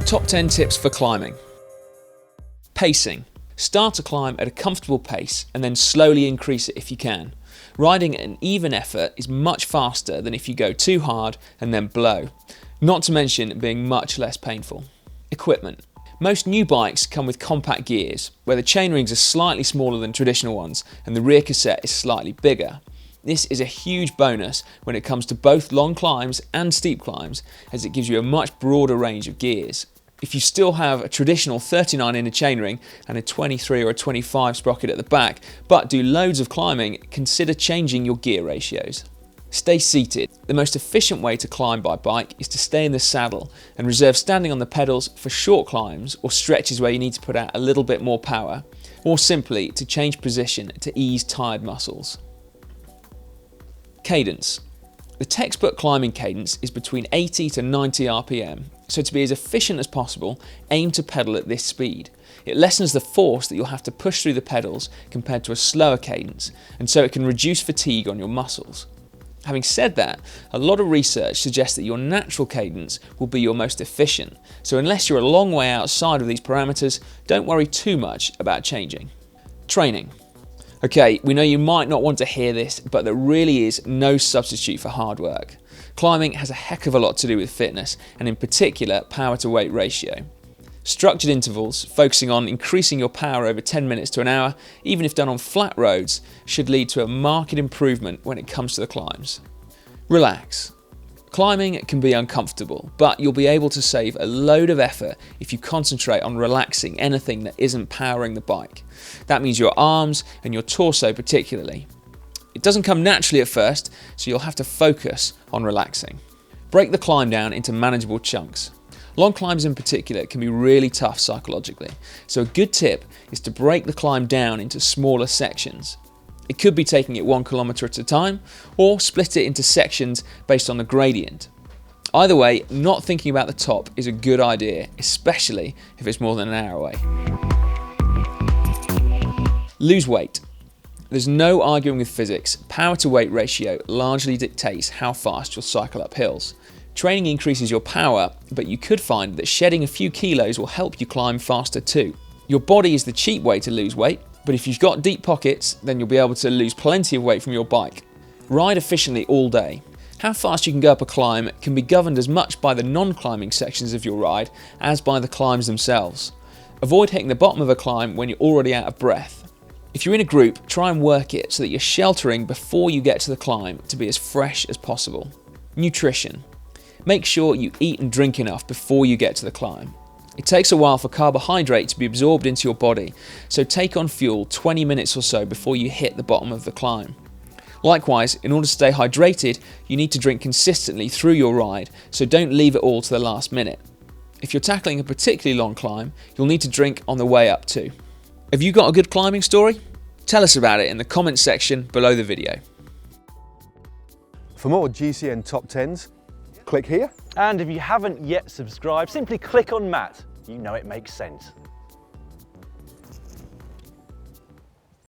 Top 10 tips for climbing. Pacing. Start a climb at a comfortable pace and then slowly increase it if you can. Riding at an even effort is much faster than if you go too hard and then blow, not to mention being much less painful. Equipment. Most new bikes come with compact gears, where the chainrings are slightly smaller than traditional ones and the rear cassette is slightly bigger. This is a huge bonus when it comes to both long climbs and steep climbs, as it gives you a much broader range of gears. If you still have a traditional 39 inner chainring and a 23 or a 25 sprocket at the back, but do loads of climbing, consider changing your gear ratios. Stay seated. The most efficient way to climb by bike is to stay in the saddle and reserve standing on the pedals for short climbs or stretches where you need to put out a little bit more power, or simply to change position to ease tired muscles. Cadence. The textbook climbing cadence is between 80 to 90 RPM, so to be as efficient as possible, aim to pedal at this speed. It lessens the force that you'll have to push through the pedals compared to a slower cadence, and so it can reduce fatigue on your muscles. Having said that, a lot of research suggests that your natural cadence will be your most efficient, so unless you're a long way outside of these parameters, don't worry too much about changing. Training. Okay, we know you might not want to hear this, but there really is no substitute for hard work. Climbing has a heck of a lot to do with fitness, and in particular, power to weight ratio. Structured intervals, focusing on increasing your power over 10 minutes to an hour, even if done on flat roads, should lead to a marked improvement when it comes to the climbs. Relax. Climbing can be uncomfortable, but you'll be able to save a load of effort if you concentrate on relaxing anything that isn't powering the bike. That means your arms and your torso particularly. It doesn't come naturally at first, so you'll have to focus on relaxing. Break the climb down into manageable chunks. Long climbs in particular can be really tough psychologically, so a good tip is to break the climb down into smaller sections. It could be taking it 1 kilometer at a time, or split it into sections based on the gradient. Either way, not thinking about the top is a good idea, especially if it's more than an hour away. Lose weight. There's no arguing with physics. Power to weight ratio largely dictates how fast you'll cycle up hills. Training increases your power, but you could find that shedding a few kilos will help you climb faster too. Your body is the cheap way to lose weight, but if you've got deep pockets, then you'll be able to lose plenty of weight from your bike. Ride efficiently all day. How fast you can go up a climb can be governed as much by the non-climbing sections of your ride as by the climbs themselves. Avoid hitting the bottom of a climb when you're already out of breath. If you're in a group, try and work it so that you're sheltering before you get to the climb to be as fresh as possible. Nutrition. Make sure you eat and drink enough before you get to the climb. It takes a while for carbohydrate to be absorbed into your body, so take on fuel 20 minutes or so before you hit the bottom of the climb. Likewise, in order to stay hydrated, you need to drink consistently through your ride, so don't leave it all to the last minute. If you're tackling a particularly long climb, you'll need to drink on the way up too. Have you got a good climbing story? Tell us about it in the comments section below the video. For more GCN Top 10s, click here. And if you haven't yet subscribed, simply click on Matt. You know it makes sense.